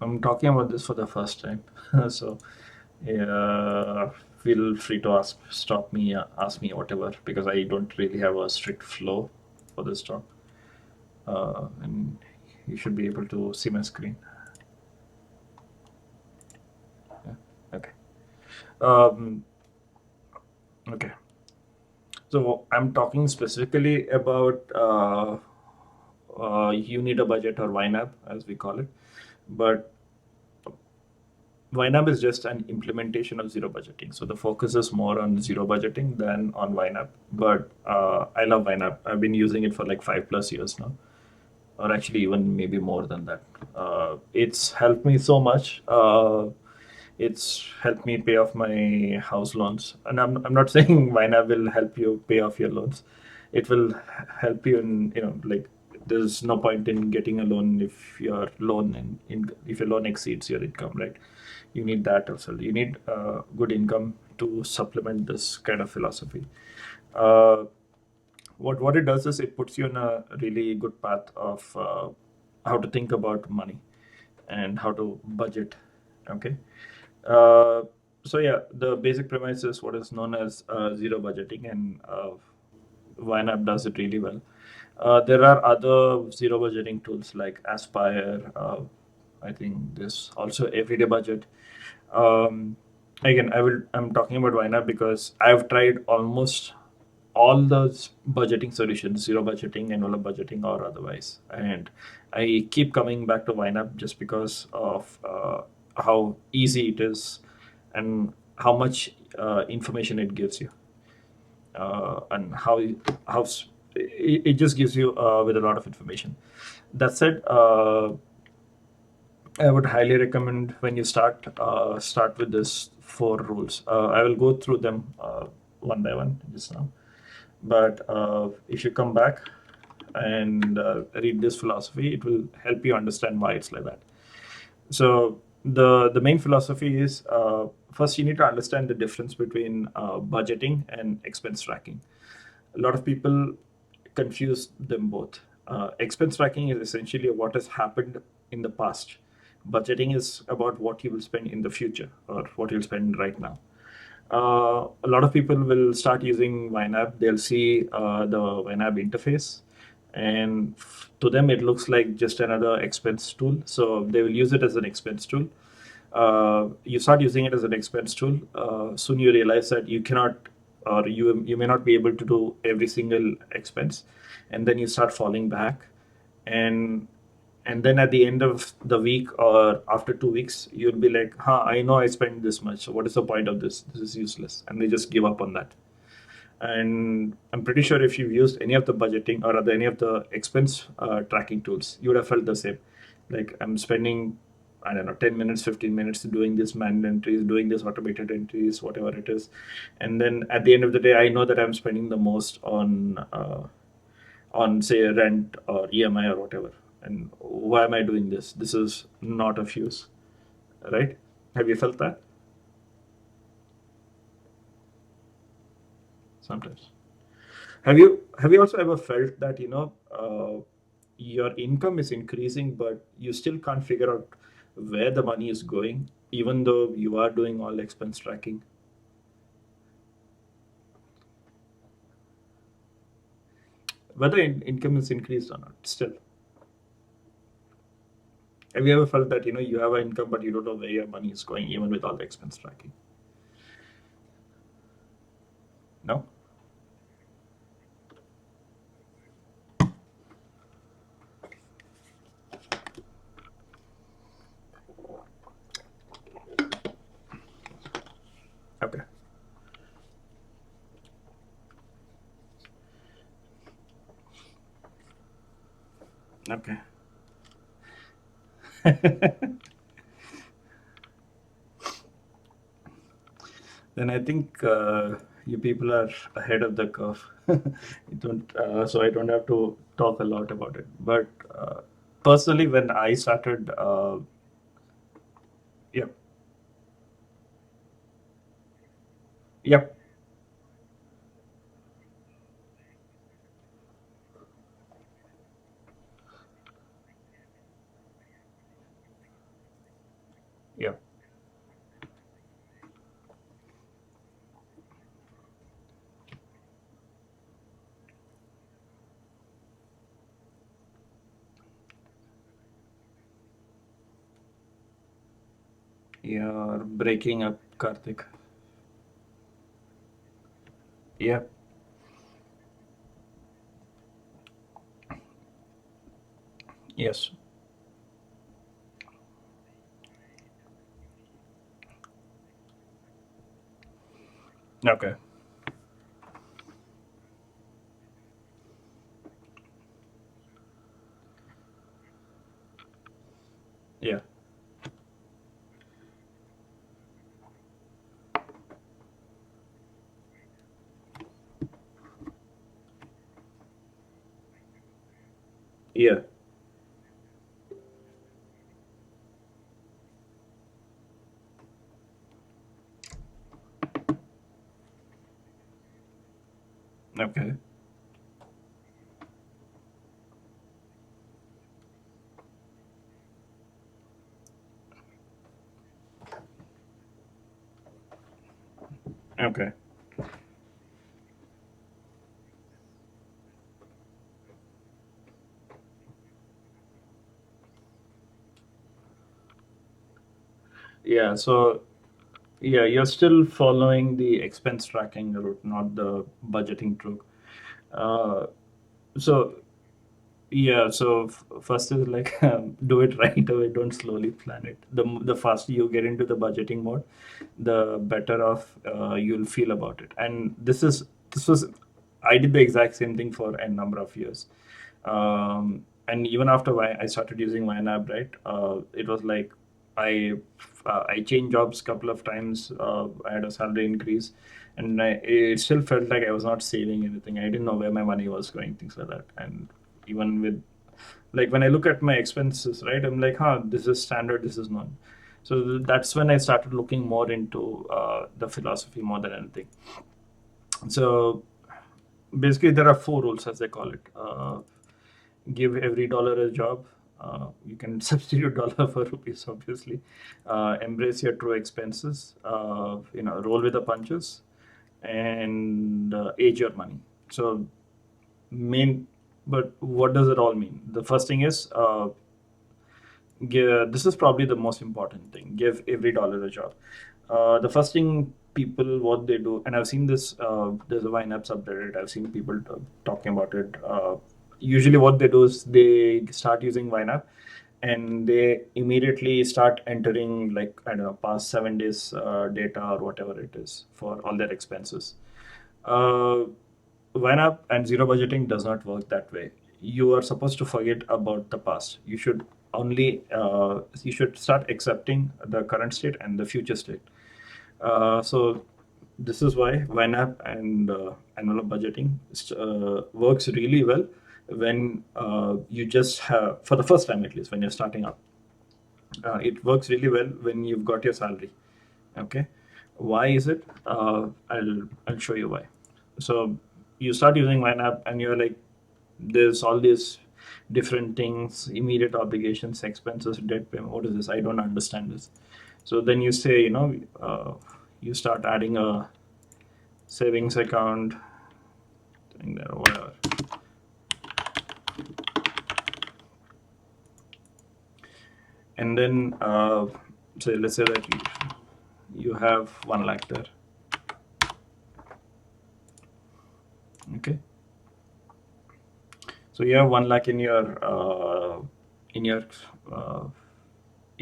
I'm talking about this for the first time. So yeah, feel free to stop me, ask me whatever, because I don't really have a strict flow for this talk. And you should be able to see my screen. Yeah. Okay. Um, okay. So I'm talking specifically about you need a budget, or YNAB as we call it. But YNAB is just an implementation of zero budgeting. So the focus is more on zero budgeting than on YNAB. But I love YNAB. I've been using it for like 5+ years now, or actually even maybe more than that. It's helped me so much. It's helped me pay off my house loans, and I'm not saying YNAB will help you pay off your loans. It will help you in, like, there's no point in getting a loan if your if your loan exceeds your income, right? You need that also. You need good income to supplement this kind of philosophy. Uh, what it does is it puts you on a really good path of how to think about money and how to budget. Okay. uh, so yeah, the basic premise is what is known as zero budgeting, and YNAB does it really well. There are other zero budgeting tools like Aspire. I think there's also Everyday Budget. Um, Again, I'm talking about YNAB because I've tried almost all those budgeting solutions, zero budgeting, envelope budgeting, or otherwise, and I keep coming back to YNAB just because of how easy it is and how much information it gives you, and how it just gives you with a lot of information. That said, I would highly recommend when you start with this four rules. I will go through them one by one just now. But if you come back and read this philosophy, it will help you understand why it's like that. So the main philosophy is, first you need to understand the difference between budgeting and expense tracking. A lot of people confuse them both. Expense tracking is essentially what has happened in the past. Budgeting is about what you will spend in the future, or what you'll spend right now. A lot of people will start using YNAB. They'll see the YNAB interface, and to them it looks like just another expense tool. So they will use it as an expense tool. You start using it as an expense tool. Soon you realize that you cannot, or you may not be able to do every single expense, and then you start falling back, and then at the end of the week or after 2 weeks, you'll be like, huh, I know I spent this much, so what is the point of this is useless, and they just give up on that. And I'm pretty sure if you've used any of the budgeting or any of the expense tracking tools, you would have felt the same. Like, I'm spending, I don't know, 10 minutes, 15 minutes doing this manual entries, doing this automated entries, whatever it is, and then at the end of the day, I know that I'm spending the most on say rent or EMI or whatever. And why am I doing this? This is not of use, right? Have you felt that sometimes? Have you also ever felt that, your income is increasing, but you still can't figure out where the money is going, even though you are doing all expense tracking? Whether income is increased or not, still. Have you ever felt that, you have an income, but you don't know where your money is going, even with all the expense tracking? No? Okay. Okay. Then I think you people are ahead of the curve. So I don't have to talk a lot about it. But personally, when I started, yep, yep, Yeah. You're breaking up, Karthik. Yeah. Yes. Okay. Yeah. Yeah. Okay. Okay. Yeah. So yeah, you're still following the expense tracking route, not the budgeting route. Uh, so yeah, so first is like do it right away. Don't slowly plan it. The faster you get into the budgeting mode, the better off you'll feel about it. And this was I did the exact same thing for a number of years. And even after I started using YNAB, right? It was like I I changed jobs couple of times. I had a salary increase, and it still felt like I was not saving anything. I didn't know where my money was going, things like that. And even with like when I look at my expenses, right, I'm like, huh, this is standard, this is none. So that's when I started looking more into the philosophy more than anything. So basically, there are four rules, as they call it. Give every dollar a job. You can substitute dollar for rupees, obviously. Embrace your true expenses. Roll with the punches, and age your money. So main, but what does it all mean? The first thing is this is probably the most important thing. Give every dollar a job. The first thing people what they do, and I've seen this. There's a YNAB subreddit. I've seen people talking about it. Usually, what they do is they start using YNAB, and they immediately start entering like I don't know past 7 days data or whatever it is for all their expenses. Uh, YNAB and zero budgeting does not work that way. You are supposed to forget about the past. You should start accepting the current state and the future state. So this is why YNAB and annual budgeting works really well when you just have, for the first time at least, when you're starting up. It works really well when you've got your salary. Okay, why is it? I'll show you why. So you start using YNAB and you're like, there's all these different things, immediate obligations, expenses, debt payment. What is this? I don't understand this. So then you say, you start adding a savings account, thing there, or whatever. And then, say, let's say that you have 1 lakh there. Okay. So you have 1 lakh in your uh, in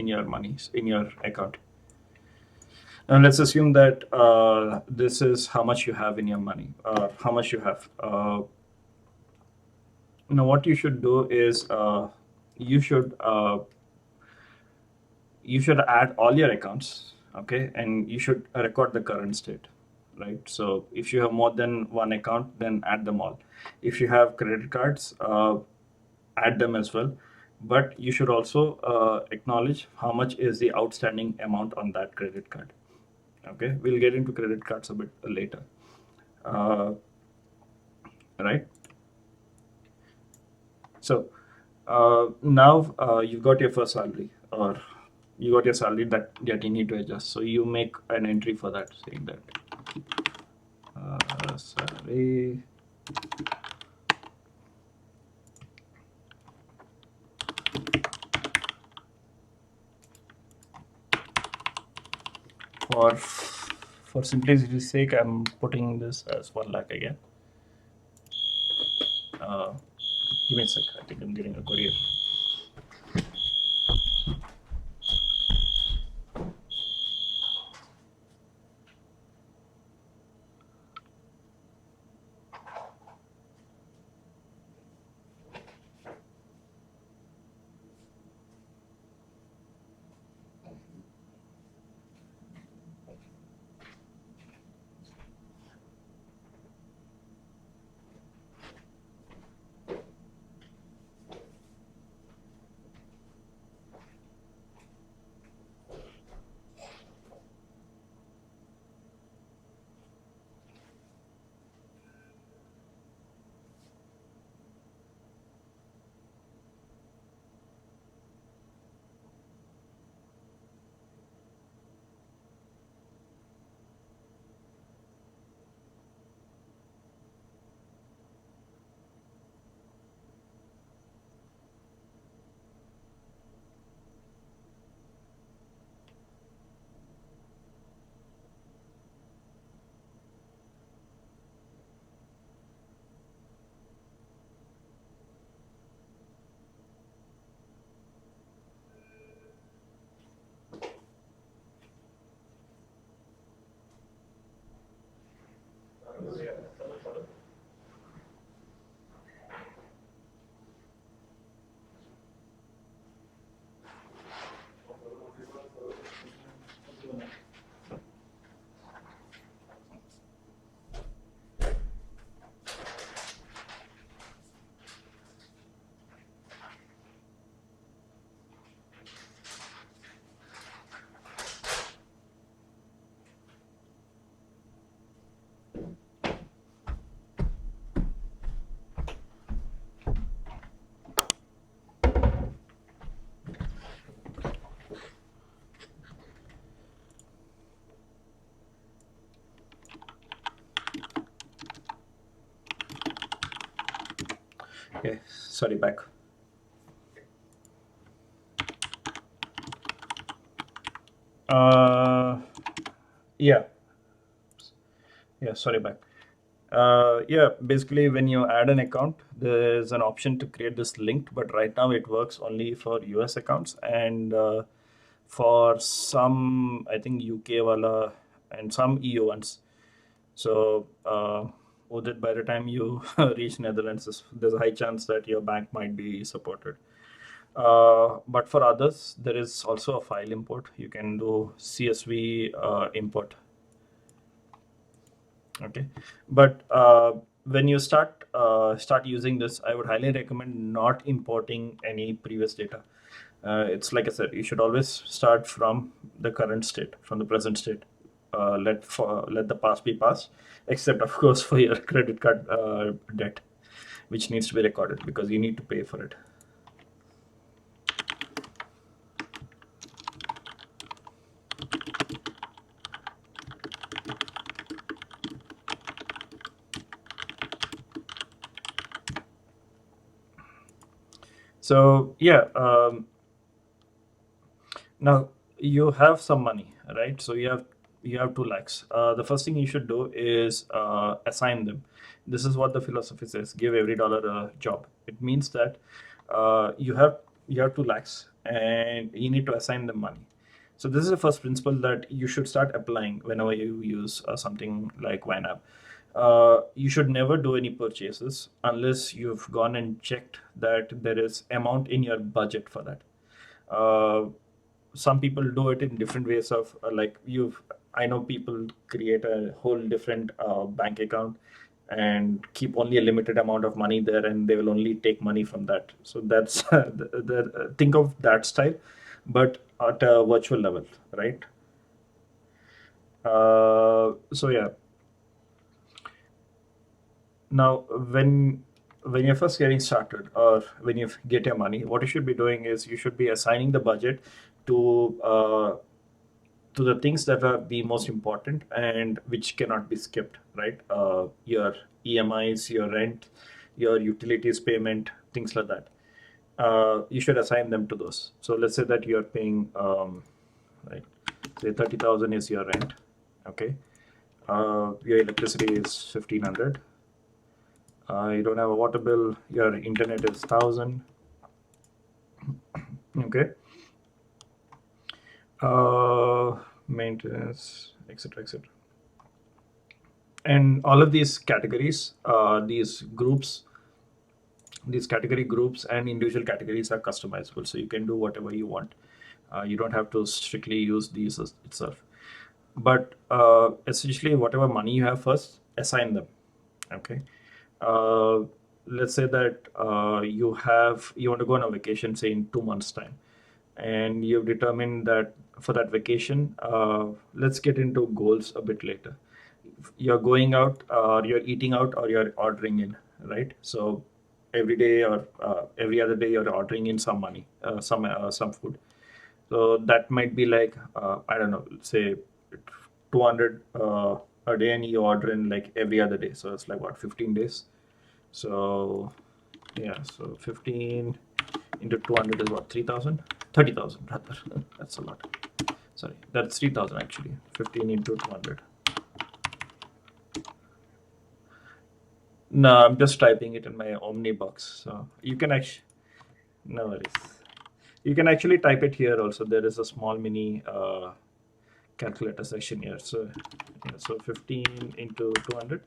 your monies in your account. Now let's assume that this is how much you have in your money, or how much you have. Now what you should do is you should uh, you should add all your accounts, okay, and you should record the current state, right? So if you have more than one account, then add them all. If you have credit cards, add them as well. But you should also acknowledge how much is the outstanding amount on that credit card. Okay, we'll get into credit cards a bit later. Uh, right. So now you've got your first salary, or you got your salary that you need to adjust. So you make an entry for that, saying that salary for simplicity's sake, I'm putting this as 1 lakh again. Uh, Give me a sec. I think I'm getting a courier. Okay, sorry, back. Uh, yeah, sorry, back. Yeah, basically, when you add an account, there's an option to create this linked, but right now it works only for US accounts and for some, I think UK wala and some EU ones. So, Udit, by the time you reach Netherlands, there's a high chance that your bank might be supported. But for others, there is also a file import. You can do CSV import. Okay, but when you start using this, I would highly recommend not importing any previous data. It's like I said, you should always start from the current state, from the present state. Let the past be past, except of course for your credit card debt, which needs to be recorded because you need to pay for it. So yeah, now you have some money, right? So you have 2 lakhs. The first thing you should do is assign them. This is what the philosophy says: give every dollar a job. It means that you have 2 lakhs and you need to assign them money. So this is the first principle that you should start applying whenever you use something like YNAB. You should never do any purchases unless you've gone and checked that there is amount in your budget for that. Uh, some people do it in different ways of like you've I know people create a whole different bank account and keep only a limited amount of money there and they will only take money from that. So that's think of that style, but at a virtual level, right? So yeah, now when you're first getting started or when you get your money, what you should be doing is you should be assigning the budget to the things that are the most important and which cannot be skipped, right? Your EMIs, your rent, your utilities payment, things like that. You should assign them to those. So let's say that you're paying, right, say 30,000 is your rent, okay? Your electricity is 1,500. You don't have a water bill. Your internet is 1,000. Okay. Maintenance, etc., etc. And all of these categories, these category groups and individual categories are customizable, so you can do whatever you want. You don't have to strictly use these itself. But essentially, whatever money you have first, assign them. Okay. Uh, let's say that you want to go on a vacation, say in 2 months' time, and you've determined that for that vacation, let's get into goals a bit later. You're going out, or you're eating out, or you're ordering in, right? So every day or every other day, you're ordering in some money, some food. So that might be like, I don't know, say 200 a day, and you order in like every other day. So it's like what, 15 days? So yeah, so 15 into 200 is what, 3,000? 30,000 rather. That's a lot. Sorry, that's 3,000 actually. 15 into 200. No, I'm just typing it in my Omni box. So you can actually, no worries. You can actually type it here also. There is a small mini calculator section here. So, yeah, so 15 into 200.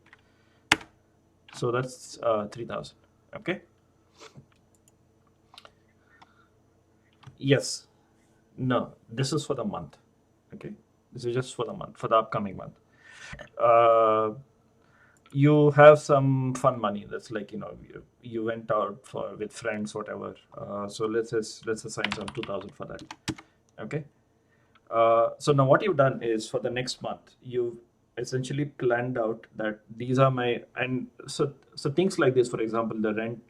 So that's 3,000. Okay. Yes. No, this is for the month. Okay. This is just for the month, for the upcoming month. Uh, you have some fun money. That's like, you went out for with friends, whatever. So let's assign some 2,000 for that. Okay. So now what you've done is for the next month, you've essentially planned out that these are my, and so things like this, for example, the rent,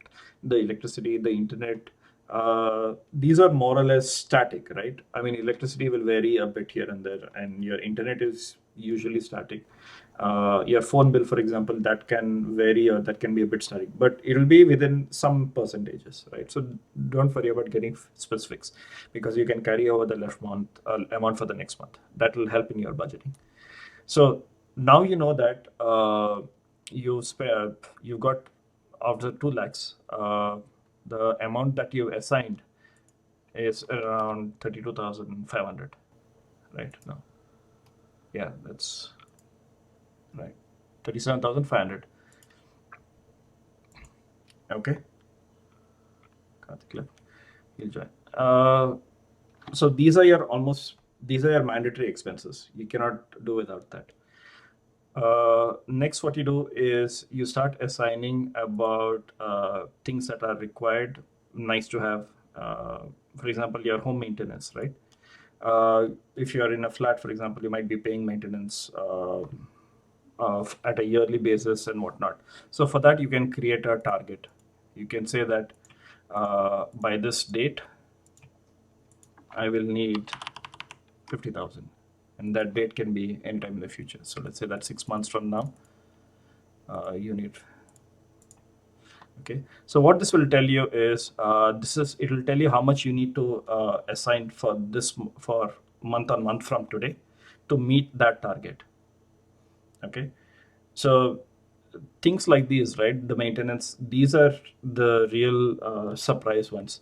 the electricity, the internet, these are more or less static, right? I mean, electricity will vary a bit here and there, and your internet is usually static. Your phone bill, for example, that can vary or that can be a bit static, but it will be within some percentages, right? So don't worry about getting specifics, because you can carry over the left month amount for the next month. That will help in your budgeting. So now you know that you got after 2 lakhs, the amount that you assigned is around 32,500, right? No, yeah, that's right, 37,500. Okay, Karthik, you'll join. So these are your mandatory expenses. You cannot do without that. Next, what you do is you start assigning about things that are required, nice to have. For example, your home maintenance, right? If you are in a flat, for example, you might be paying maintenance at a yearly basis and whatnot. So for that, you can create a target. You can say that by this date, I will need 50,000, and that date can be anytime in the future. So let's say that 6 months from now, you need. Okay. So what this will tell you is it will tell you how much you need to assign for for month on month from today to meet that target. Okay. So things like these, right? The maintenance, these are the real surprise ones.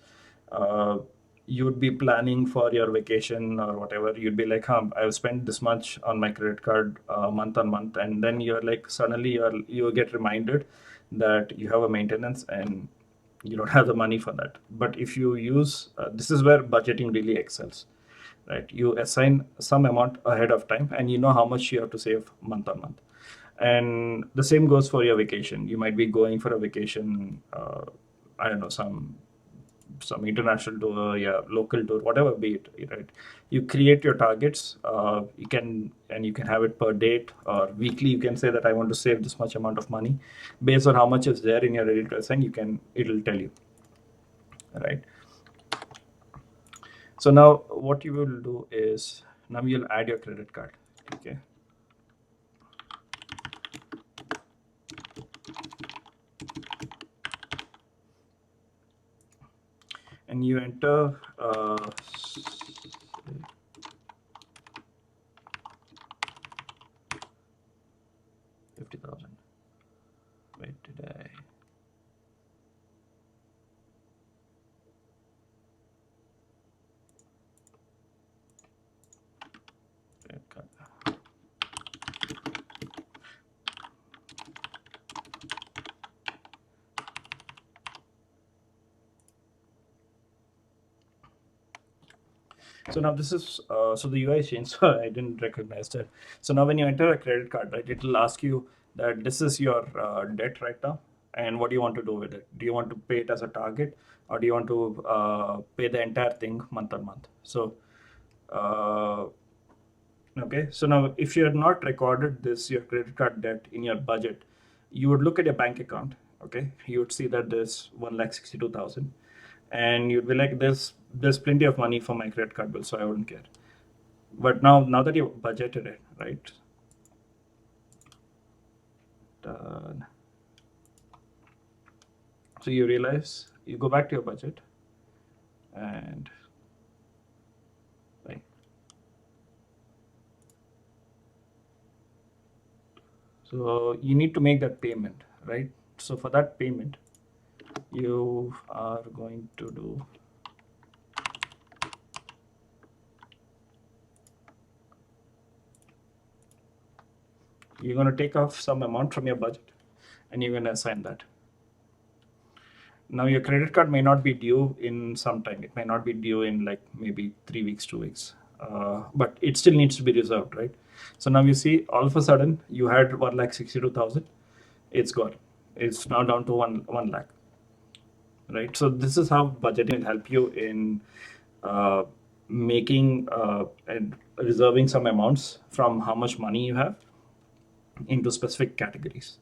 Uh, you'd be planning for your vacation or whatever. You'd be like, I've spent this much on my credit card month on month, and then you're like, suddenly you get reminded that you have a maintenance and you don't have the money for that. But if you use, this is where budgeting really excels, right? You assign some amount ahead of time, and you know how much you have to save month on month. And the same goes for your vacation. You might be going for a vacation, I don't know, some international tour, yeah, local tour, whatever be it, right? You create your targets. You can have it per date or weekly. You can say that I want to save this much amount of money based on how much is there in your ready to assign. It'll tell you, right? So now what you will do is, now you'll add your credit card. Okay. And you enter 50,000. Wait, did I? Credit card. So now this is, so the UI changed, so I didn't recognize that. So now when you enter a credit card, right, it will ask you that this is your debt right now, and what do you want to do with it? Do you want to pay it as a target, or do you want to pay the entire thing month on month? So, okay, so now if you had not recorded this, your credit card debt in your budget, you would look at your bank account, okay? You would see that there's 1,62,000, and you'd be like, there's plenty of money for my credit card bill, so I wouldn't care. But now that you budgeted it, right? Done. So you realize, you go back to your budget, and right. So you need to make that payment, right? So for that payment, you are going to do, you're going to take off some amount from your budget, and you're going to assign that. Now your credit card may not be due in some time. It may not be due in like maybe 3 weeks, 2 weeks, but it still needs to be reserved, right? So now you see, all of a sudden you had 1,62,000. It's gone. It's now down to 1 lakh, right? So this is how budgeting will help you in making and reserving some amounts from how much money you have into specific categories,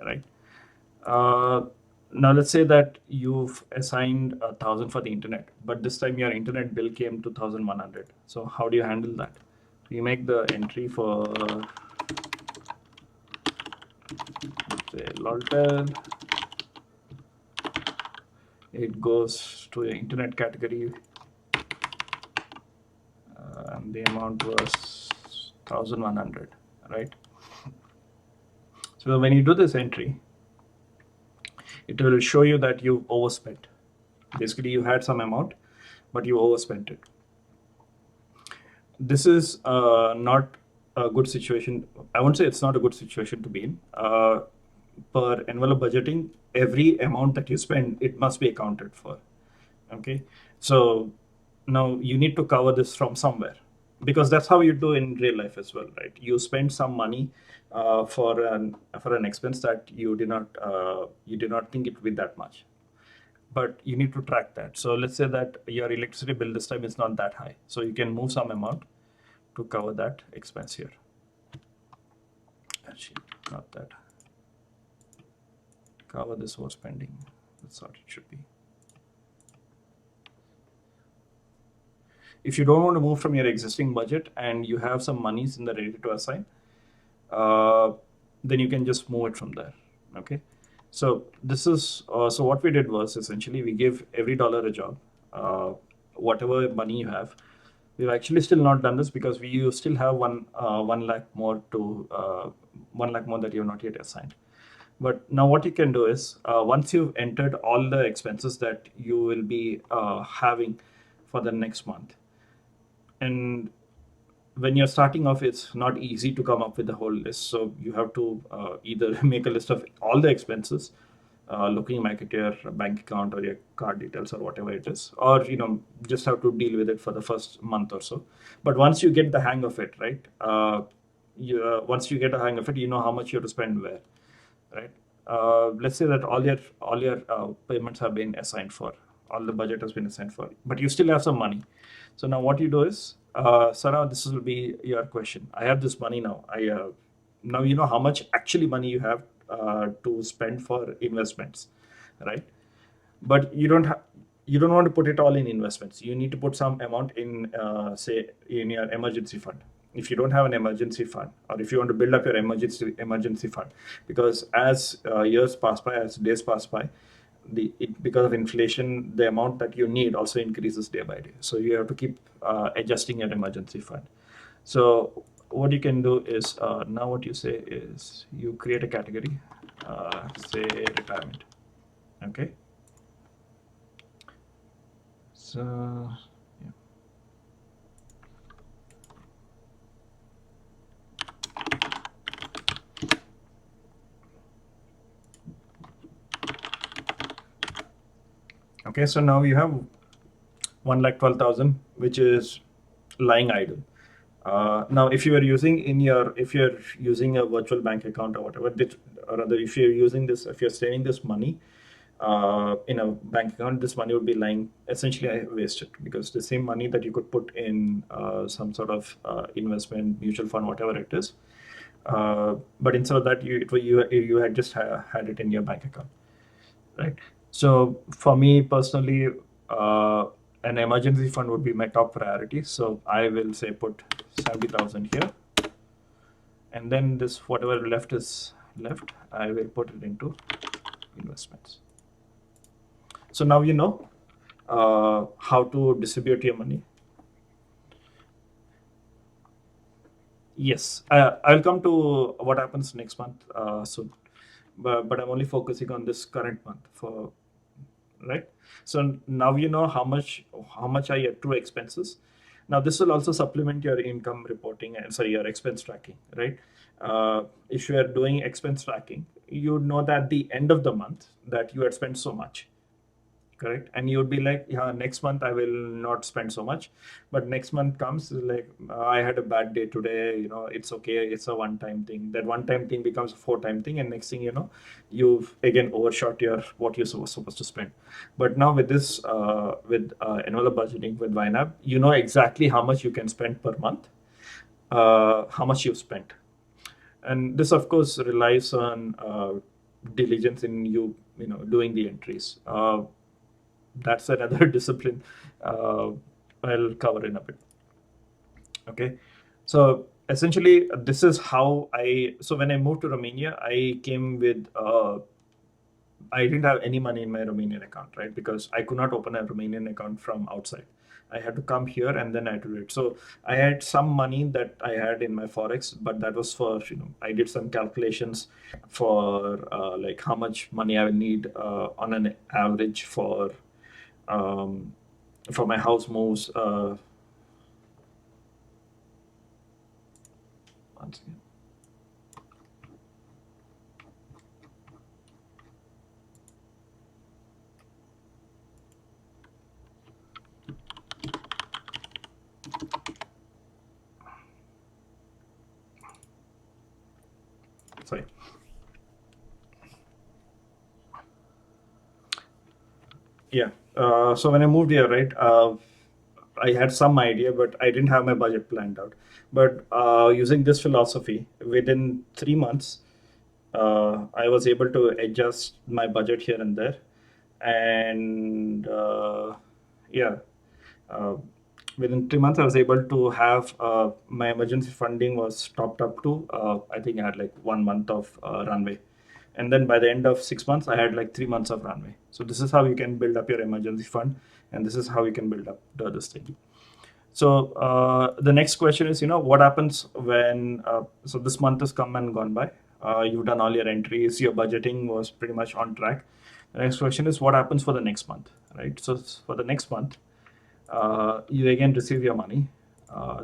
right? Uh, Now let's say that you've assigned 1,000 for the internet, but this time your internet bill came to 1,100. So how do you handle that? You make the entry for, say, Loltel. It goes to the internet category, and the amount was 1,100, right? So when you do this entry, it will show you that you overspent. Basically, you had some amount, but you overspent it. This is not a good situation. I won't say it's not a good situation to be in. Per envelope budgeting, every amount that you spend, it must be accounted for. Okay, so now you need to cover this from somewhere, because that's how you do in real life as well, right? You spend some money for an expense that you did not think it would be that much, but you need to track that. So let's say that your electricity bill this time is not that high, so you can move some amount to cover that expense here. Actually, not that. Cover this overspending. That's what it should be. If you don't want to move from your existing budget and you have some monies in the ready to assign, then you can just move it from there. Okay. So this is so what we did was essentially we give every dollar a job, whatever money you have. We've actually still not done this because you still have 1 lakh more to 1 lakh more that you have not yet assigned. But now what you can do is once you've entered all the expenses that you will be having for the next month, and when you're starting off, it's not easy to come up with the whole list. So you have to either make a list of all the expenses, looking back at your bank account or your card details or whatever it is, or just have to deal with it for the first month or so. But once you get the hang of it, right? Once you get a hang of it, you know how much you have to spend where, right? Let's say that all your payments have been assigned for, all the budget has been assigned for, but you still have some money. So now what you do is, Sarah, this will be your question. I have this money now. Now you know how much actually money you have to spend for investments, right? But you don't want to put it all in investments. You need to put some amount in, say, in your emergency fund. If you don't have an emergency fund, or if you want to build up your emergency fund, because as years pass by, as days pass by, because of inflation, the amount that you need also increases day by day. So you have to keep adjusting your emergency fund. So what you can do is, now what you say is you create a category, say retirement. Okay. So yeah. Okay, so now you have 1,12,000, which is lying idle. Now, if you're using a virtual bank account or whatever, or rather, if you're using this, if you're saving this money in a bank account, this money would be lying essentially wasted, because the same money that you could put in some sort of investment, mutual fund, whatever it is, but instead of that, you had just had it in your bank account, right? So for me personally, an emergency fund would be my top priority. So I will say put 70,000 here, and then this whatever left is left, I will put it into investments. So now you know how to distribute your money. Yes, I'll come to what happens next month soon, but I'm only focusing on this current month for, right? So now you know how much are your true expenses. Now this will also supplement your income reporting and sorry, your expense tracking, right? If you are doing expense tracking, you know that at the end of the month that you had spent so much, correct? And you would be like, yeah, next month I will not spend so much, but next month comes like, I had a bad day today, it's okay, it's a one time thing. That one time thing becomes a four-time thing, and next thing you know, you've again overshot your what you're supposed to spend. But now with this with annual budgeting with YNAB, you know exactly how much you can spend per month, how much you've spent. And this of course relies on diligence in you know doing the entries. That's another discipline I'll cover in a bit. Okay, so essentially this is how so when I moved to Romania, I came with I didn't have any money in my Romanian account, right? Because I could not open a Romanian account from outside. I had to come here and then I had to do it. So I had some money that I had in my forex, but that was for I did some calculations for like how much money I will need on an average um, for my house moves. Once again. Sorry. Yeah. So when I moved here, right, I had some idea, but I didn't have my budget planned out. But using this philosophy, within 3 months, I was able to adjust my budget here and there, and yeah, uh, within 3 months, I was able to have my emergency funding was topped up to I think I had like 1 month of runway, and then by the end of 6 months, I had like 3 months of runway. So this is how you can build up your emergency fund, and this is how you can build up the other thing. So the next question is, what happens when so this month has come and gone by. You've done all your entries, your budgeting was pretty much on track. The next question is what happens for the next month, right? So for the next month, you again receive your money.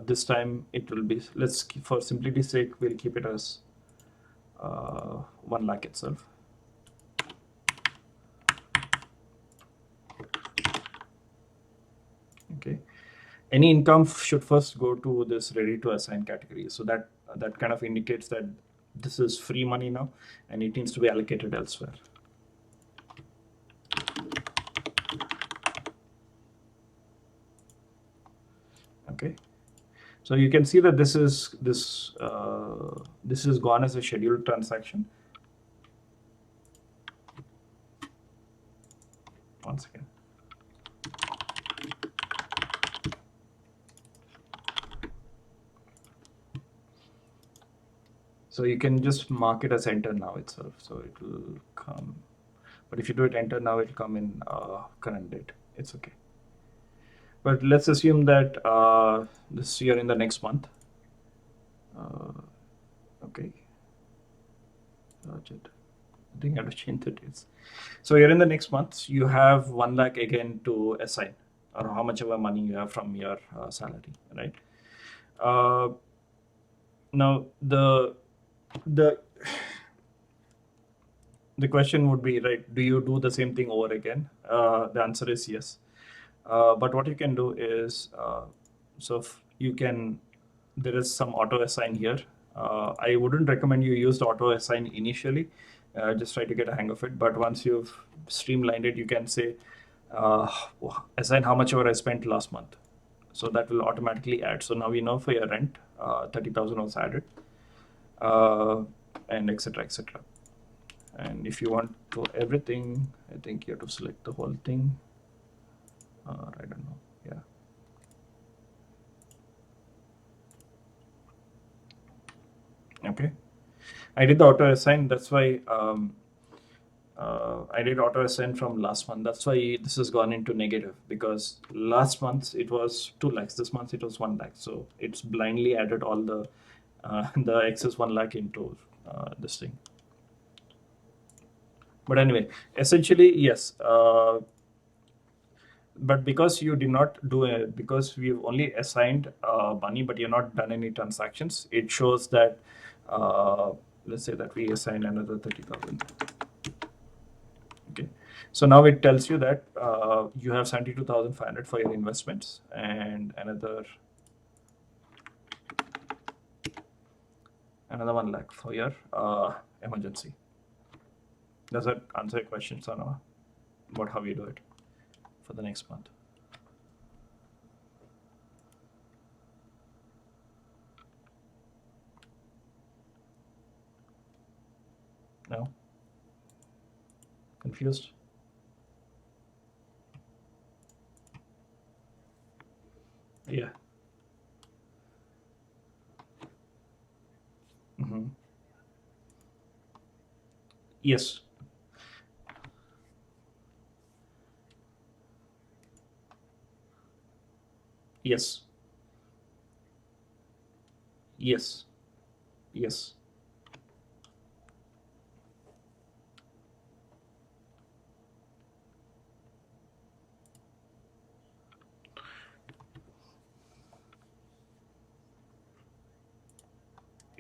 This time it will be, for simplicity's sake, we'll keep it as 1 lakh itself. Okay. Any income should first go to this ready to assign category. So that kind of indicates that this is free money now, and it needs to be allocated elsewhere. Okay. So you can see that this is gone as a scheduled transaction. One second. So you can just mark it as enter now itself. So it will come. But if you do it enter now, it'll come in current date. It's okay. But let's assume that this year in the next month. Okay. Budget. I think I have to change the dates. So here in the next month, you have 1 lakh again to assign, or how much ever money you have from your salary, right? Uh, now the the question would be, right, do you do the same thing over again? The answer is yes. But what you can do is, so you can, there is some auto assign here. I wouldn't recommend you use the auto assign initially. Just try to get a hang of it. But once you've streamlined it, you can say, uh, assign how much ever I spent last month. So that will automatically add. So now we know for your rent, 30,000 was added, and etc. etc. And if you want to everything, I think you have to select the whole thing. I don't know. Yeah. Okay. I did the auto assign. That's why I did auto assign from last month. That's why this has gone into negative, because last month it was 2 lakhs. This month it was 1 lakh. So it's blindly added all the the excess 1 lakh into this thing. But anyway, essentially, yes. But because you did not do it, because we've only assigned money, but you're not done any transactions, it shows that, let's say that we assign another 30,000. Okay. So now it tells you that you have 72,500 for your investments and another 1 lakh for your emergency. Does that answer your question, Sanava? About how you do it for the next month? No? Confused? Yeah. Mm-hmm. Yes. Yes. Yes. Yes.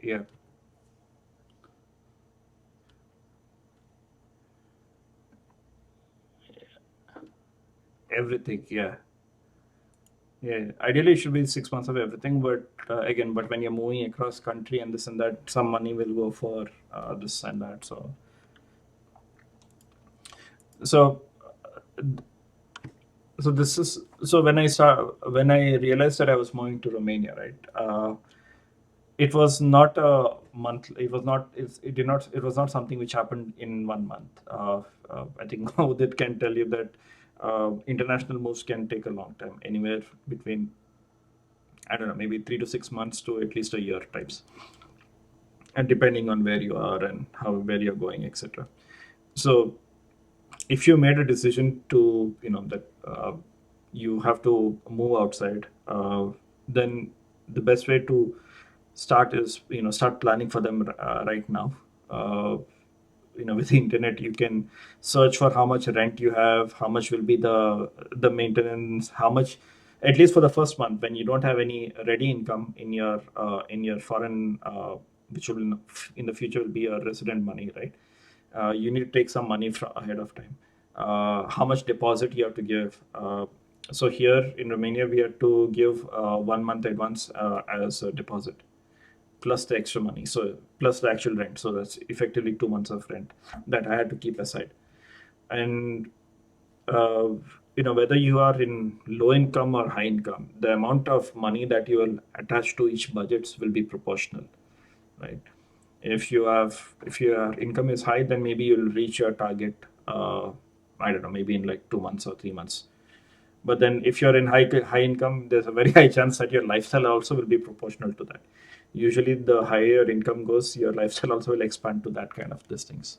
Yeah. Everything. Yeah. Yeah. Ideally, it should be 6 months of everything, but again, but when you're moving across country and this and that, some money will go for this and that. So, uh, so this is, so when I realized that I was moving to Romania, right? It was not a month. It was not. It did not. It was not something which happened in 1 month. I think Udit can tell you that international moves can take a long time, anywhere between, I don't know, maybe 3 to 6 months to at least a year types, and depending on where you are and how where you're going, etc. So if you made a decision to, that you have to move outside, then the best way to start is, start planning for them right now. uh, with the internet you can search for how much rent you have, how much will be the maintenance, how much, at least for the first month when you don't have any ready income in your foreign, which will in the future will be a resident money, right? You need to take some money from ahead of time. How much deposit you have to give. So here in Romania, we have to give 1 month advance as a deposit, plus the extra money. So plus the actual rent. So that's effectively 2 months of rent that I had to keep aside. And uh, whether you are in low income or high income, the amount of money that you will attach to each budgets will be proportional, right? If your income is high, then maybe you'll reach your target, I don't know, maybe in like 2 months or 3 months. But then if you're in high income, there's a very high chance that your lifestyle also will be proportional to that. Usually, the higher income goes, your lifestyle also will expand to that kind of these things.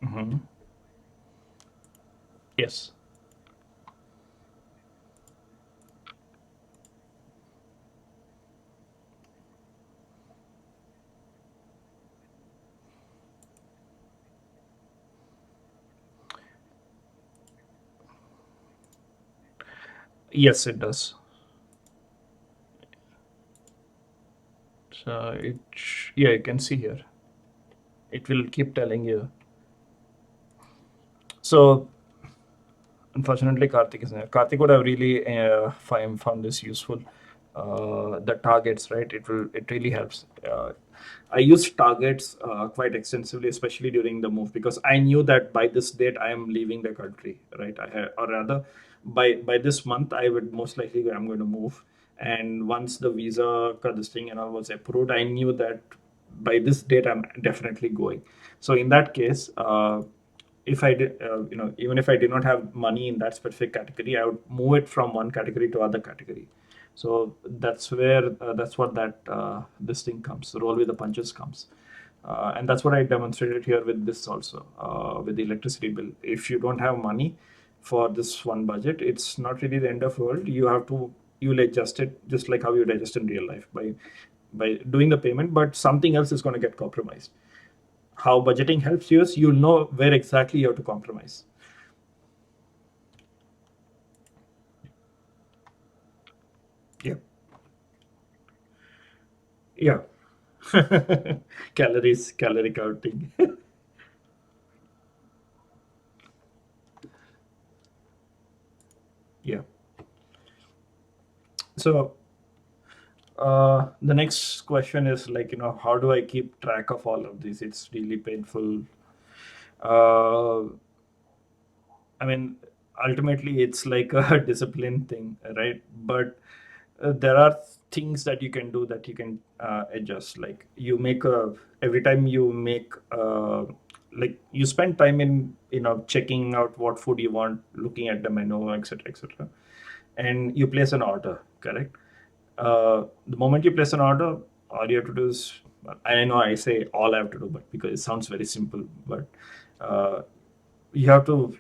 Hmm. Yes. Yes, it does. So yeah, you can see here. It will keep telling you. So unfortunately, Karthik is there. Karthik would have really found this useful. The targets, right? It really helps. I used targets quite extensively, especially during the move, because I knew that by this date I am leaving the country, right? Or rather, by this month I would most likely I'm going to move. And once the visa this thing and all was approved, I knew that by this date I'm definitely going. So in that case, if I did, even if I did not have money in that specific category, I would move it from one category to other category. So that's what that this thing comes. The roll with the punches comes, and that's what I demonstrated here with this also, with the electricity bill. If you don't have money for this one budget, it's not really the end of the world. You'll adjust it just like how you'd adjust in real life by doing the payment, but something else is going to get compromised. How budgeting helps you is you'll know where exactly you have to compromise. Yeah. Yeah. Calorie counting. Yeah. So the next question is like, how do I keep track of all of this? It's really painful. Uh, I mean, ultimately, it's like a discipline thing, right? But there are things that you can do that you can adjust. Like every time you make, like you spend time in, checking out what food you want, looking at the menu, etc., etc., and you place an order, correct? The moment you place an order, all you have to do is, I know I say all I have to do, but because it sounds very simple, but uh, you have to,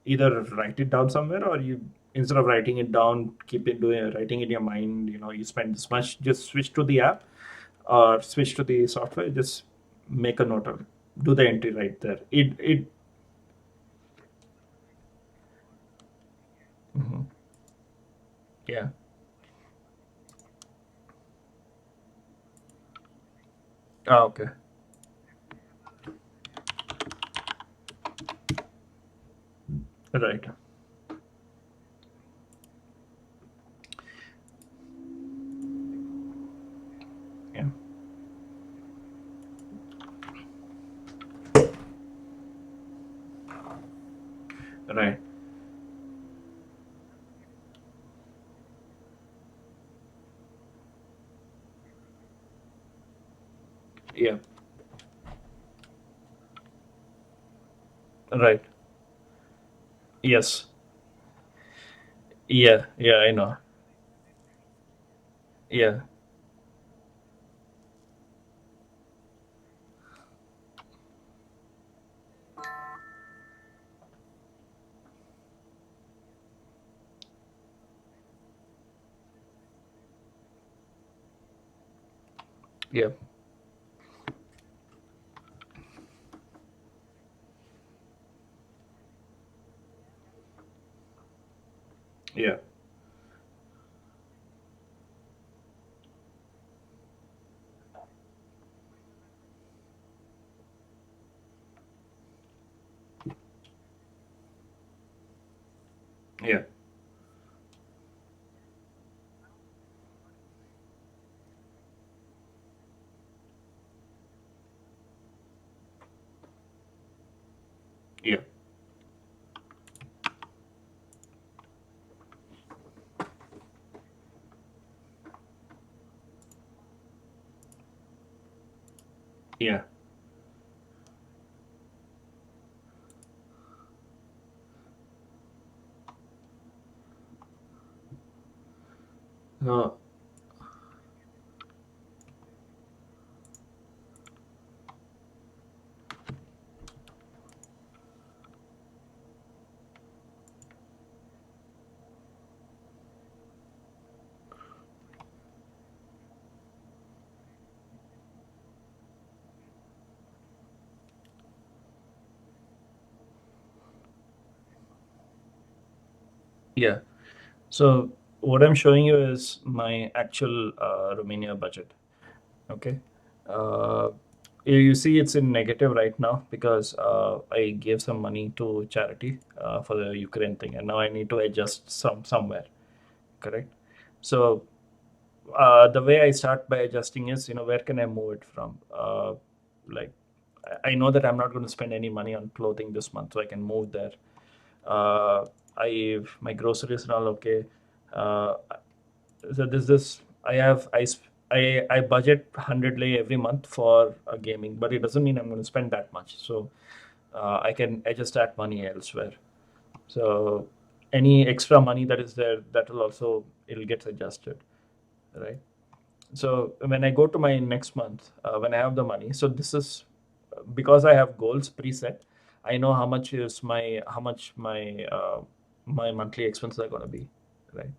either write it down somewhere, or you, instead of writing it down, keep it doing writing in your mind. You spend this much, just switch to the app or switch to the software, just make a note of it, do the entry right there. It Mhm. Yeah. Okay. Right. Yeah. Right. Yeah. Right. Yes. Yeah. Yeah, I know. Yeah. Yeah. Yeah. Yeah. Yeah. Uh, yeah. So what I'm showing you is my actual Romania budget. Okay. Uh, you see, it's in negative right now because I gave some money to charity for the Ukraine thing, and now I need to adjust somewhere. Correct. So the way I start by adjusting is, where can I move it from? Like, I know that I'm not going to spend any money on clothing this month, so I can move there. Uh, my groceries are all okay. Uh, so this I budget 100 lei every month for gaming, but it doesn't mean I'm going to spend that much. So I can adjust that money elsewhere. So any extra money that is there, that will also it'll get adjusted, right? So when I go to my next month, when I have the money, so this is because I have goals preset. I know how much my monthly expenses are going to be, right?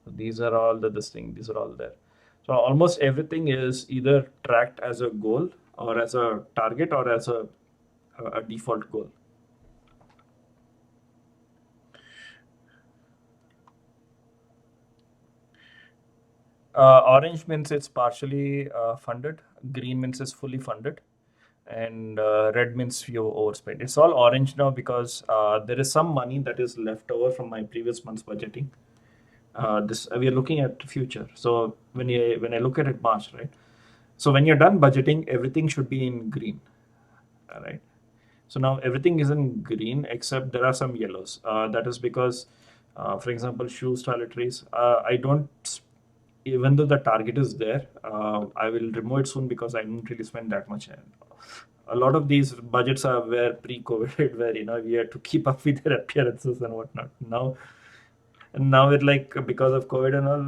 So these are all this thing. These are all there. So almost everything is either tracked as a goal or as a target or as a default goal. Orange means it's partially funded. Green means it's fully funded, and red means you overspent. It's all orange now because there is some money that is left over from my previous month's budgeting. This we are looking at future. So when I look at it March, right? So when you're done budgeting, everything should be in green, right? So now everything is in green except there are some yellows. That is because, for example, shoes, toiletries. I don't, even though the target is there, I will remove it soon because I don't really spend that much. A lot of these budgets are where pre-COVID, where we had to keep up with their appearances and whatnot. Now it like because of COVID and all,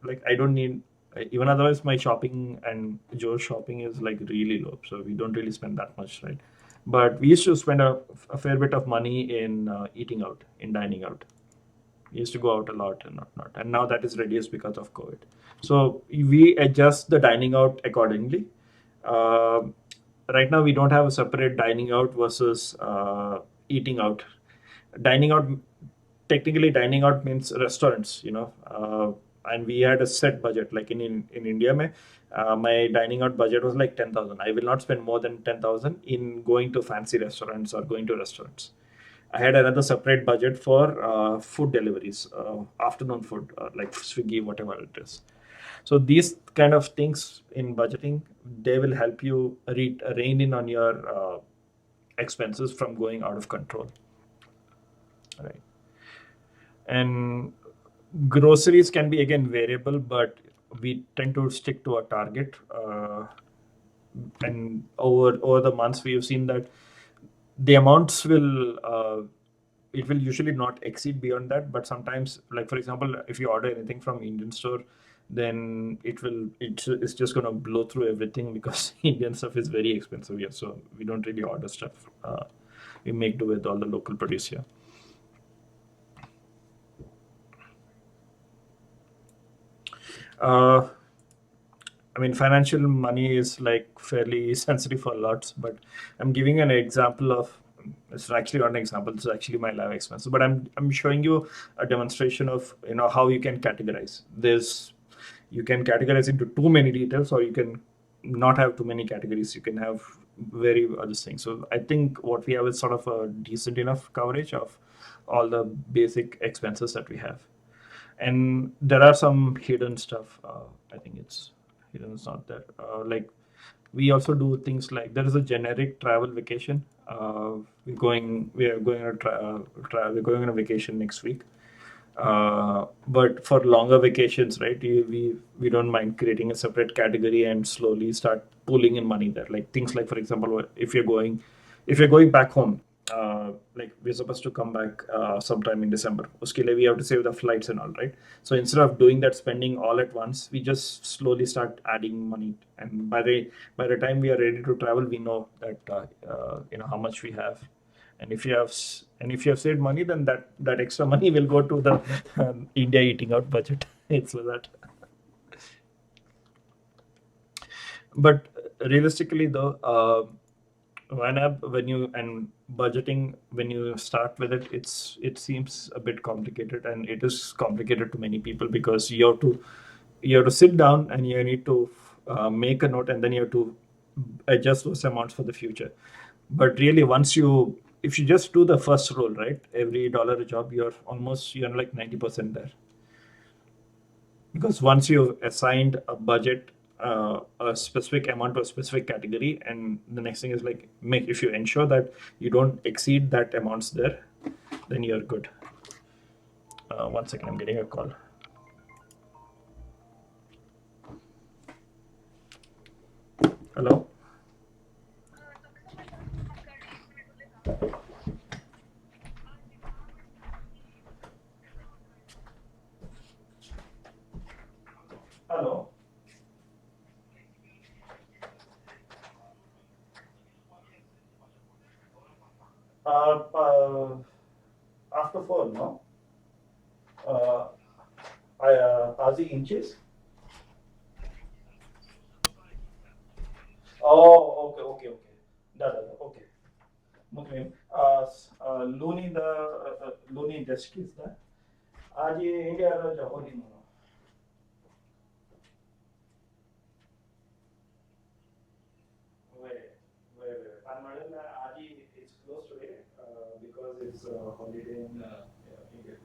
like I don't need even otherwise my shopping and Joe's shopping is like really low, so we don't really spend that much, right? But we used to spend a fair bit of money in eating out, in dining out. We used to go out a lot and not, and now that is reduced because of COVID. So we adjust the dining out accordingly. Um right now, we don't have a separate dining out versus eating out. Dining out, technically, dining out means restaurants, and we had a set budget. Like in India, my dining out budget was like 10,000. I will not spend more than 10,000 in going to fancy restaurants or going to restaurants. I had another separate budget for food deliveries, afternoon food, like Swiggy, whatever it is. So these kind of things in budgeting, they will help you rein in on your expenses from going out of control, right? And groceries can be again variable, but we tend to stick to a target. And over the months, we have seen that the amounts will it will usually not exceed beyond that, but sometimes, like for example, if you order anything from Indian store, then it's just going to blow through everything because Indian stuff is very expensive here, so we don't really order stuff. We make do with all the local produce here. uh, I mean, financial money is like fairly sensitive for lots, but I'm giving an example of. It's actually not an example. It's actually my life expense. But I'm showing you a demonstration of how you can categorize. You can categorize into too many details, or you can not have too many categories. You can have very other things. So I think what we have is sort of a decent enough coverage of all the basic expenses that we have, and there are some hidden stuff. I think it's hidden. It's not there. Like we also do things like there is a generic travel vacation. We are going on we're going on a vacation next week. But for longer vacations, right? We don't mind creating a separate category and slowly start pulling in money there. Like things like, for example, if you're going back home, like we're supposed to come back sometime in December. Uske liye we have to save the flights and all, right? So instead of doing that spending all at once, we just slowly start adding money. And by the time we are ready to travel, we know that how much we have. And if you have saved money, then that extra money will go to the India eating out budget. It's like that. But realistically, though, YNAB, when you and budgeting, when you start with it, it seems a bit complicated, and it is complicated to many people because you have to sit down and you need to make a note, and then you have to adjust those amounts for the future. But really, if you just do the first roll, right, every dollar a job, you're like 90% there. Because once you've assigned a budget, a specific amount to a specific category, and the next thing is like make if you ensure that you don't exceed that amounts there, then you're good. One second, I'm getting a call. Hello. Hello. After 4, no? Uh, are the inches? Oh, okay, okay, okay. Okay. Okay. Looney desk is that. आज ये India रो जहोली no. Wait, wait. Panmadala आज it's closed today because it's holiday in India.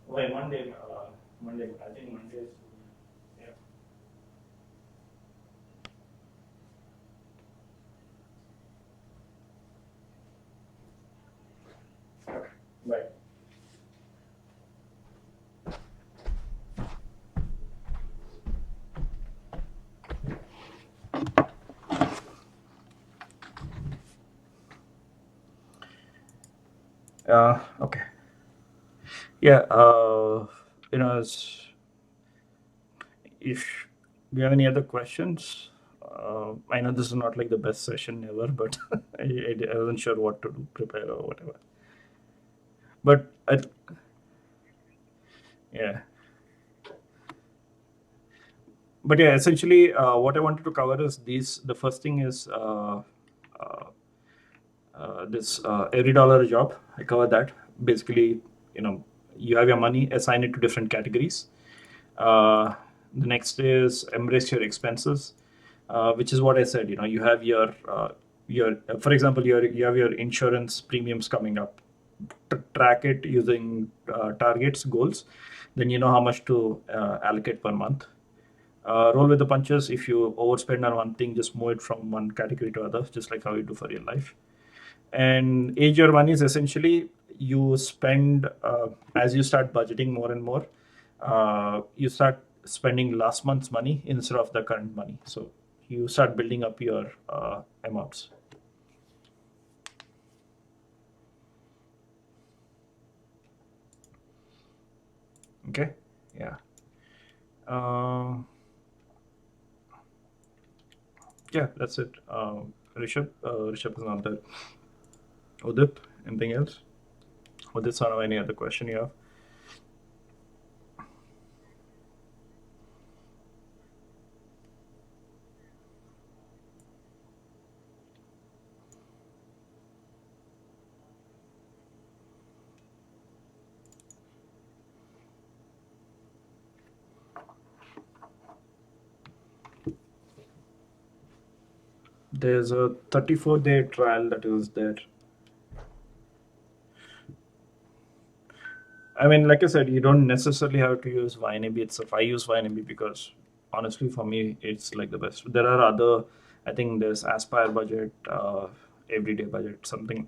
Wait, Monday. I think Monday is. Yeah. Right. Okay. Yeah. If you have any other questions, I know this is not like the best session ever, but I wasn't sure what to do, prepare or whatever. But yeah, but yeah, essentially, what I wanted to cover is these. The first thing is uh, this every dollar a job. I cover that. Basically, you have your money, assign it to different categories. Uh, the next is embrace your expenses, which is what I said. You have for example, you have your insurance premiums coming up. Track it using targets, goals. Then you know how much to allocate per month. Roll with the punches. If you overspend on one thing, just move it from one category to other, just like how you do for your life. And age your money is essentially you spend as you start budgeting more and more, you start spending last month's money instead of the current money. So you start building up your amounts. Okay. Yeah. Yeah, that's it. Rishabh is not there. Udit, anything else? Udit, Sano, any other question you have? There's a 34-day trial that is there. I mean, like I said, you don't necessarily have to use YNAB itself. I use YNAB because honestly, for me, it's like the best. There are other, I think there's Aspire budget, everyday budget, something.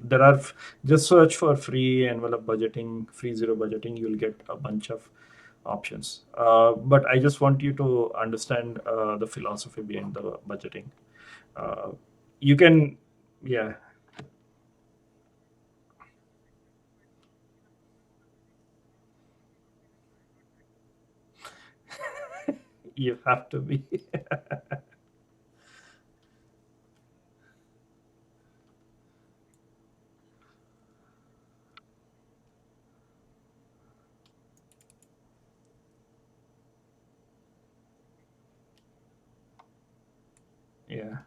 Just search for free envelope budgeting, free zero budgeting, you'll get a bunch of options. But I just want you to understand the philosophy behind the budgeting. Uh, you can, yeah, you have to be. Yeah.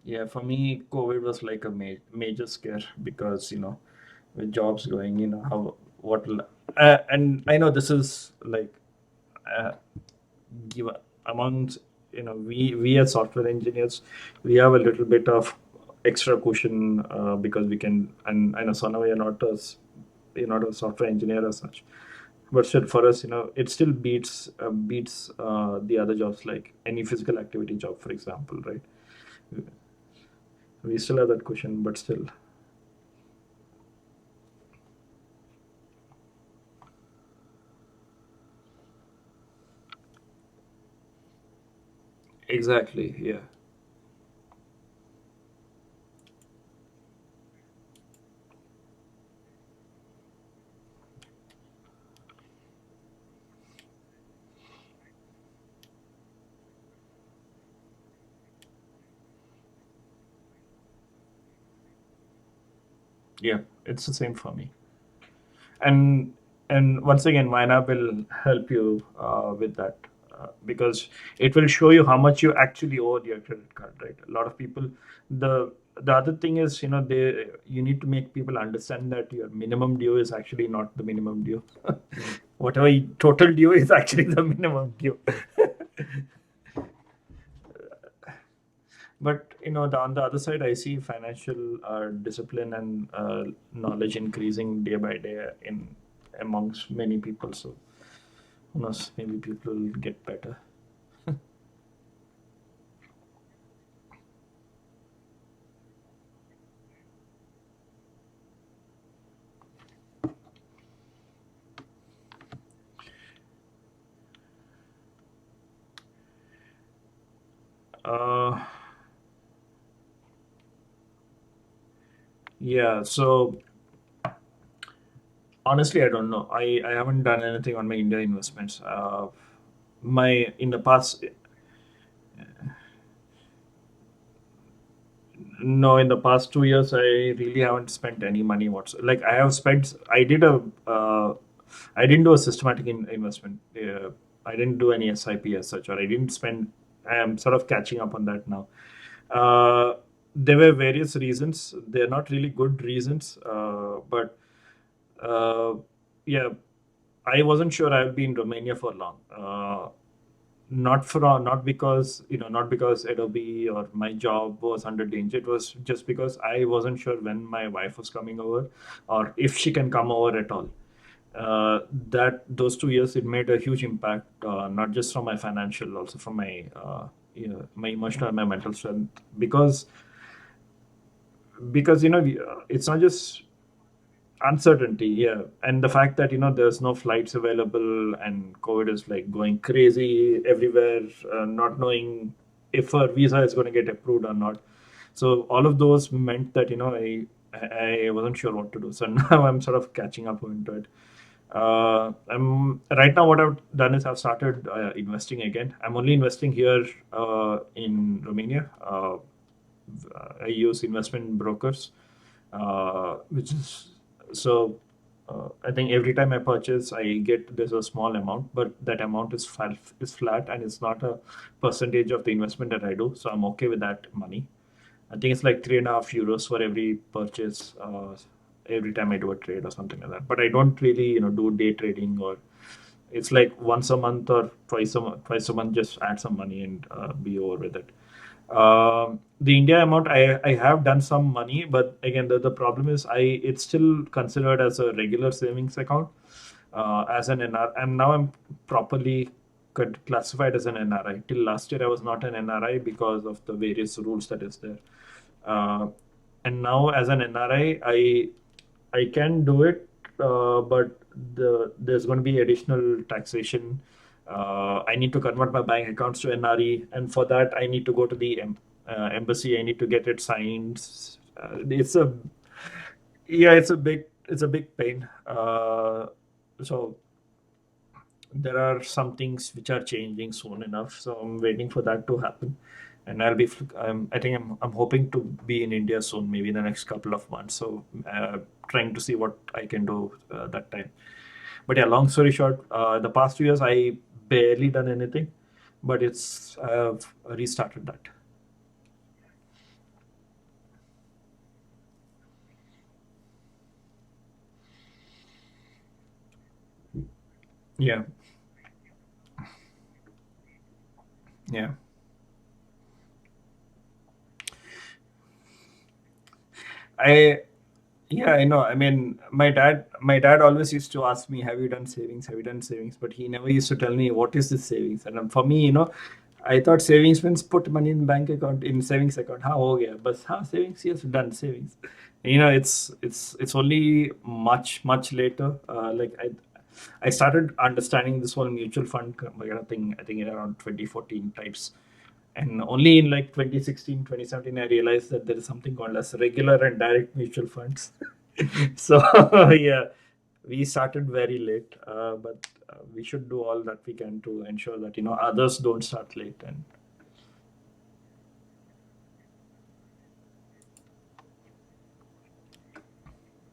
Yeah, for me, COVID was like a major scare because, with jobs going, how, what, and I know this is like, uh, give amongst, we as software engineers, we have a little bit of extra cushion, because we can, and I know, Sona, you're not a software engineer as such, but still for us, it still beats the other jobs, like any physical activity job, for example, right? We still have that cushion, but still. Exactly. Yeah. Yeah. It's the same for me. And once again, YNAB will help you with that, because it will show you how much you actually owe your credit card. Right. A lot of people. The the other thing is, they you need to make people understand that your minimum due is actually not the minimum due. Whatever total due is actually the minimum due. But on the other side, I see financial discipline and knowledge increasing day by day in amongst many people. So who knows? Maybe people will get better. Uh, yeah. So honestly, I don't know. I haven't done anything on my India investments. My in the past, no, in the past 2 years, I really haven't spent any money whatsoever. Like I have spent, I didn't do a systematic investment. I didn't do any SIP as such, or I didn't spend. I am sort of catching up on that now. Uh, there were various reasons. They're not really good reasons, but uh, yeah, I wasn't sure I'd be in Romania for long. Not because not because Adobe or my job was under danger. It was just because I wasn't sure when my wife was coming over, or if she can come over at all. That those 2 years, it made a huge impact, not just from my financial, also from my emotional and my mental strength, because it's not just uncertainty, yeah, and the fact that there's no flights available, and COVID is like going crazy everywhere, not knowing if a visa is going to get approved or not. So all of those meant that I wasn't sure what to do. So now I'm sort of catching up into it. I'm right now. What I've done is I've started investing again. I'm only investing here in Romania. I use investment brokers, which is so. I think every time I purchase, I get there's a small amount, but that amount is flat, and it's not a percentage of the investment that I do. So I'm okay with that money. I think it's like 3.5 euros for every purchase, every time I do a trade or something like that. But I don't really, do day trading, or It's like once a month or twice a month, just add some money and be over with it. The India amount, I have done some money, but again, the problem is it's still considered as a regular savings account, as an NR. And now I'm properly classified as an NRI. Till last year, I was not an NRI because of the various rules that is there. Uh, and now, as an NRI, I can do it, but there's going to be additional taxation. I need to convert my bank accounts to NRE, and for that, I need to go to the embassy. I need to get it signed. It's a Yeah, it's a big pain. So there are some things which are changing soon enough. So I'm waiting for that to happen, and I think I'm hoping to be in India soon, maybe in the next couple of months. So trying to see what I can do that time. But yeah, long story short, the past 2 years I barely done anything, but I've restarted that. Yeah, yeah. I Yeah, I know. I mean, my dad always used to ask me, "Have you done savings? Have you done savings?" But he never used to tell me what is this savings. And for me, I thought savings means put money in bank account in savings account. हाँ हो गया बस हाँ savings, yes, done savings. It's only much later. Like I started understanding this whole mutual fund kind of thing. I think in around 2014 types. And only in like 2016, 2017, I realized that there is something called as regular and direct mutual funds. So, yeah, we started very late, but we should do all that we can to ensure that, others don't start late. And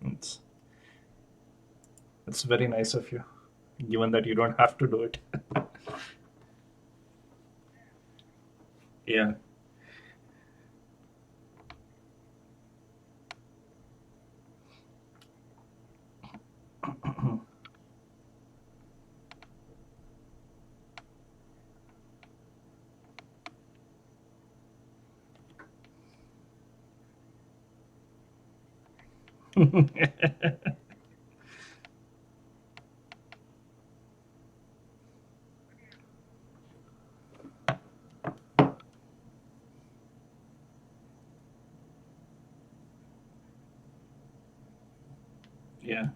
it's, it's very nice of you, given that you don't have to do it. Yeah. Yeah.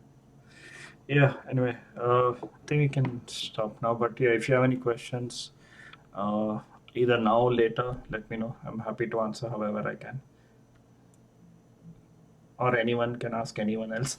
Yeah. Anyway, I think we can stop now. But yeah, if you have any questions, uh, either now or later, let me know. I'm happy to answer however I can, or anyone can ask anyone else.